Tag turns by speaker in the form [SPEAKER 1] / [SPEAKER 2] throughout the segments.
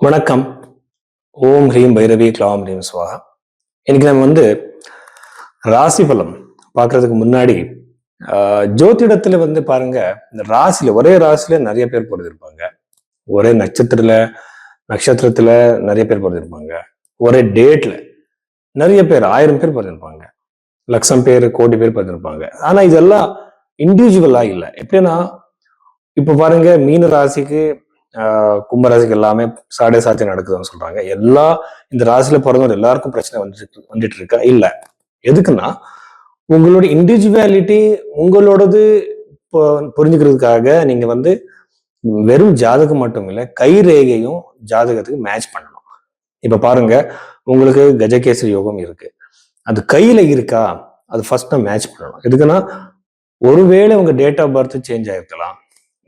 [SPEAKER 1] வணக்கம். ஓம் ஹ்ரீம் பைரவி க்ளாம் ஹ்ரீம் ஸ்வாஹா. இன்னைக்கு நம்ம ராசி பலம் பார்க்கறதுக்கு முன்னாடி ஜோதிடத்துல பாருங்க, இந்த ராசியில ஒரே ராசியில நிறைய பேர் பிறந்திருப்பாங்க. ஒரே நட்சத்திரத்துல நிறைய பேர் பிறந்திருப்பாங்க. ஒரே டேட்ல நிறைய பேர் 1000 பேர் பிறந்திருப்பாங்க. லட்சம் பேர், கோடி பேர் பிறந்திருப்பாங்க. ஆனா இதெல்லாம் இண்டிவிஜுவலா இல்லை. எப்படின்னா இப்ப பாருங்க, மீன ராசிக்கு கும்பராசிக்கு எல்லாமே சாடே சாத்தி நடக்குதுன்னு சொல்றாங்க. இந்த ராசியில பிறந்தவங்க எல்லாருக்கும் பிரச்சனை வந்துட்டு இருக்கா? இல்ல. எதுக்குன்னா உங்களோட இண்டிவிஜுவாலிட்டி உங்களோடது புரிஞ்சுக்கிறதுக்காக நீங்க வெறும் ஜாதகம் மட்டும் இல்ல, கை ரேகையும் ஜாதகத்துக்கு மேட்ச் பண்ணணும். இப்ப பாருங்க, உங்களுக்கு கஜகேசரி யோகம் இருக்கு, அது கையில இருக்கா? அது ஃபர்ஸ்ட் மேட்ச் பண்ணணும். எதுக்குன்னா ஒருவேளை உங்க டேட் ஆஃப் பர்த் சேஞ்ச் ஆயிருக்கலாம்,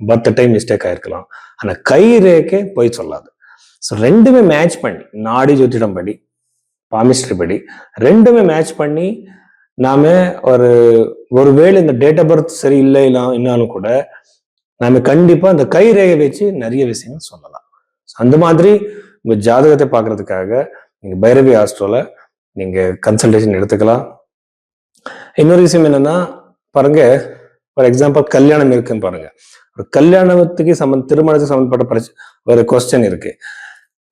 [SPEAKER 1] பர்த் டைம் மிஸ்டேக் ஆயிருக்கலாம், ஆனா கை ரேக்கே போய் சொல்லாது. ஸோ ரெண்டுமே மேட்ச் பண்ணி, நாடி ஜோதிடம் படி, பாமிஸ்ட்ரி படி ரெண்டுமே மேட்ச் பண்ணி நாம ஒருவேளை இந்த டேட் ஆஃப் பர்த் சரி இல்லை இன்னாலும் கூட நாம கண்டிப்பா இந்த கை ரேகை வச்சு நிறைய விஷயங்கள் சொல்லலாம். அந்த மாதிரி உங்க ஜாதகத்தை பார்க்கறதுக்காக நீங்க பைரவி ஆஸ்ட்ரோல நீங்க கன்சல்டேஷன் எடுத்துக்கலாம். இன்னொரு விஷயம் என்னன்னா, பாருங்க, ஃபார் எக்ஸாம்பிள் கல்யாணம் இருக்குன்னு பாருங்க, ஒரு கல்யாணத்துக்கு திருமணத்துக்கு சம்பந்தப்பட்ட ஒரு கொஸ்டின் இருக்கு.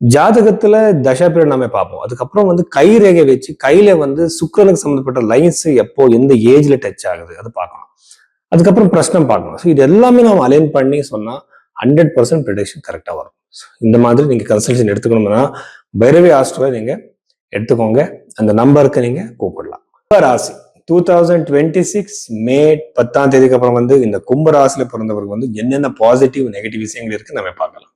[SPEAKER 1] ஜாதகத்துல தசா பீரியட் நாம பார்ப்போம். அதுக்கப்புறம் கை ரேகை வச்சு கையில சுக்கிரனுக்கு சம்பந்தப்பட்ட லைன்ஸ் எப்போ எந்த ஏஜ்ல டச் ஆகுது அது பார்க்கணும். அதுக்கப்புறம் பிரச்சனை பார்க்கணும். ஸோ இது எல்லாமே நம்ம அலைன் பண்ணி சொன்னா 100% ப்ரெடிக்ஷன் கரெக்டா வரும். இந்த மாதிரி நீங்க கன்சல்டேஷன் எடுத்துக்கணும்னா பைரவி ஆஸ்ட்ரோவை நீங்க எடுத்துக்கோங்க. அந்த நம்பருக்கு நீங்க கூப்பிடலாம். ராசி 2026 மே 10ஆம் தேதிக்கு அப்புறம் இந்த கும்பராசில பிறந்தவருக்கு என்னென்ன பாசிட்டிவ் நெகட்டிவ் விஷயங்கள் இருக்கு நம்ம பார்க்கலாம்.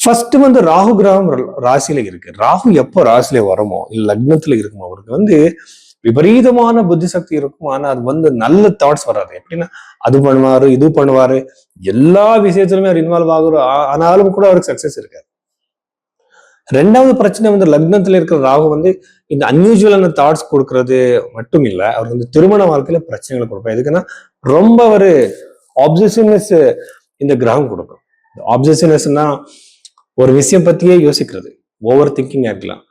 [SPEAKER 1] ஃபர்ஸ்ட் ராகு கிரகம் ராசியில இருக்கு. ராகு எப்போ ராசியில வருமோ இல்ல லக்னத்துல இருக்குமோ அவருக்கு விபரீதமான புத்தி சக்தி இருக்கும். ஆனா அது நல்ல தாட்ஸ் வராது. எப்படின்னா அது பண்ணுவாரு, இது பண்ணுவாரு, எல்லா விஷயத்திலுமே அவர் இன்வால்வ் ஆகுற, ஆனாலும் கூட அவருக்கு சக்சஸ் இருக்காது. ரெண்டாவது பிரச்சனை லக்னத்துல இருக்கிற ராகு இந்த அன்யூஜுவலான தாட்ஸ் கொடுக்கறது மட்டும் இல்ல, அவர் திருமண வாழ்க்கையில பிரச்சனைகளை கொடுப்பார். எதுக்குன்னா ரொம்ப ஒரு ஆப்சசிவ்னஸ் இந்த கிரகம் கொடுக்கும். ஆப்சசிவ்னஸ்னா ஒரு விஷயம் பத்தியே யோசிக்கிறது, ஓவர் திங்கிங்கா இருக்கலாம்.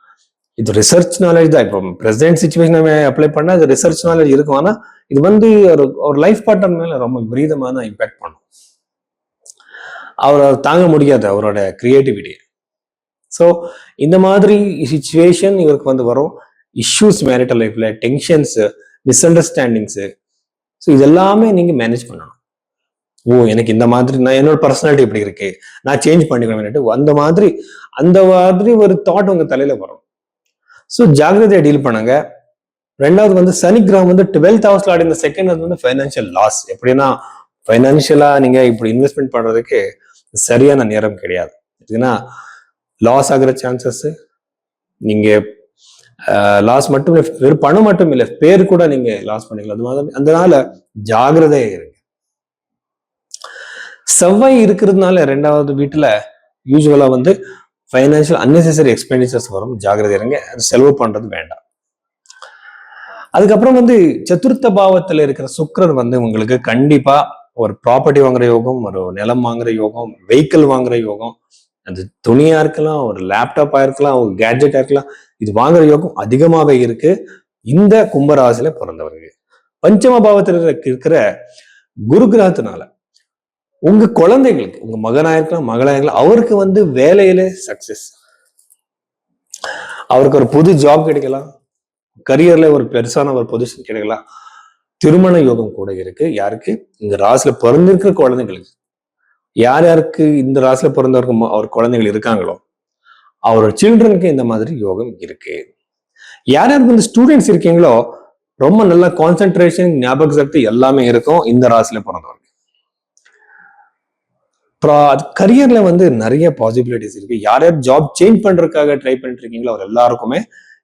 [SPEAKER 1] இது ரிசர்ச் நாலேஜ் தான். இப்போ பிரசன்ட் சிச்சுவேஷன் நம்ம அப்ளை பண்ணா அது ரிசர்ச் நாலேஜ் இருக்கும். ஆனா இது ஒரு லைஃப் பார்ட்னர் மேல ரொம்ப விபரீதமான இம்பாக்ட் பண்ணும். அவர் தாங்க முடியாது அவரோட கிரியேட்டிவிட்டி. ஸோ இந்த மாதிரி சிச்சுவேஷன் இவருக்கு வரும். இஷ்யூஸ் மேரிட்டல் லைஃப்ல, டென்ஷன்ஸ், மிஸ் அண்டர்ஸ்டாண்டிங்ஸ், ஸோ இதெல்லாமே நீங்க மேனேஜ் பண்ணணும். எனக்கு இந்த மாதிரி நான் என்னோட பர்சனாலிட்டி இப்படி இருக்கு, நான் சேஞ்ச் பண்ணிக்கணும், அந்த மாதிரி ஒரு தாட் உங்க தலையில வரும். ஸோ ஜாகிரதையா டீல் பண்ணுங்க. ரெண்டாவது சனி கிரகம் 12th ஹவுஸ்ல ஆடின செகண்ட் அது ஃபைனான்சியல் லாஸ். எப்படின்னா ஃபைனான்சியலா நீங்க இப்படி இன்வெஸ்ட்மெண்ட் பண்றதுக்கு சரியான நேரம் கிடையாது. ஏன்னா லாஸ் ஆகிற சான்சஸ், நீங்க லாஸ் மட்டும் இல்லை, வெறும் பணம் மட்டும் இல்லை, பேர் கூட நீங்க லாஸ் பண்ணிக்கலாம். அது மாதிரி அதனால ஜாகிரதையா இருங்க. செவ்வாய் இருக்கிறதுனால ரெண்டாவது வீட்டுல யூஸ்வலா ஃபைனான்சியல் அன்னெசரி எக்ஸ்பெண்டிச்சர்ஸ் வரும். ஜாகிரதை இருங்க, செலவு பண்றது வேண்டாம். அதுக்கப்புறம் சதுர்த்த பாவத்துல இருக்கிற சுக்கிரன் உங்களுக்கு கண்டிப்பா ஒரு ப்ராப்பர்ட்டி வாங்குற யோகம், ஒரு நிலம் வாங்குற யோகம், வெஹிக்கிள் வாங்குற யோகம், அது துணியா இருக்கலாம், ஒரு லேப்டாப்பா இருக்கலாம், ஒரு கேட்ஜெட்டா இருக்கலாம், இது வாங்குற யோகம் அதிகமாவே இருக்கு இந்த கும்பராசியில பிறந்தவருக்கு. பஞ்சம பாவத்தில் இருக்கிற குரு கிரகத்தினால உங்க குழந்தைங்களுக்கு, உங்க மகனா இருக்கலாம், மகளா இருக்கலாம், அவருக்கு வேலையில சக்சஸ், அவருக்கு ஒரு புது ஜாப் கிடைக்கலாம், கரியர்ல ஒரு பெருசான ஒரு பொசிஷன் கிடைக்கலாம். திருமண யோகம் கூட இருக்கு. யாருக்கு? இந்த ராசியில பிறந்திருக்கிற குழந்தைங்களுக்கு. யார் யாருக்கு இந்த ராசியில பிறந்தவருக்கு அவர் குழந்தைகள் இருக்காங்களோ அவரோட சில்ட்ரனுக்கு இந்த மாதிரி யோகம் இருக்கு. யார் யாருக்கு இந்த ஸ்டூடெண்ட்ஸ் இருக்கீங்களோ ரொம்ப நல்ல கான்சென்ட்ரேஷன், ஞாபக சக்தி எல்லாமே இருக்கும் இந்த ராசியில பிறந்தவருக்கு. கரியர்ல நிறைய பாசிபிலிட்டிஸ் இருக்கு. யார் யார் ஜாப் சேஞ்ச் பண்றதுக்காக ட்ரை பண்ணிட்டு இருக்கீங்களோ அவர் எல்லாருக்குமே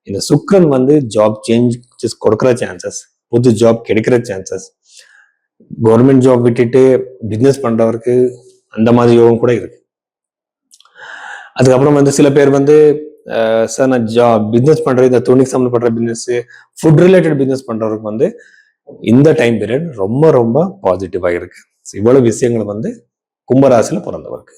[SPEAKER 1] இந்த சுக்கிரன் ஜாப் சேஞ்ச் கொடுக்குற சான்சஸ், புது ஜாப் கிடைக்கிற சான்சஸ், கவர்மெண்ட் ஜாப் விட்டுட்டு பிசினஸ் பண்றவருக்கு அந்த மாதிரி யோகம் கூட இருக்கு. அதுக்கப்புறம் சில பேர் சார் நான் பிசினஸ் பண்றேன், இந்த துணிக்கு சம்பந்தப்பட்ட பிசினஸ், ஃபுட் ரிலேட்டட் பிசினஸ் பண்றவருக்கு இந்த டைம் பீரியட் ரொம்ப ரொம்ப பாசிட்டிவா இருக்கு. இவ்வளவு விஷயங்கள் கும்பராசியில பிறந்தவருக்கு.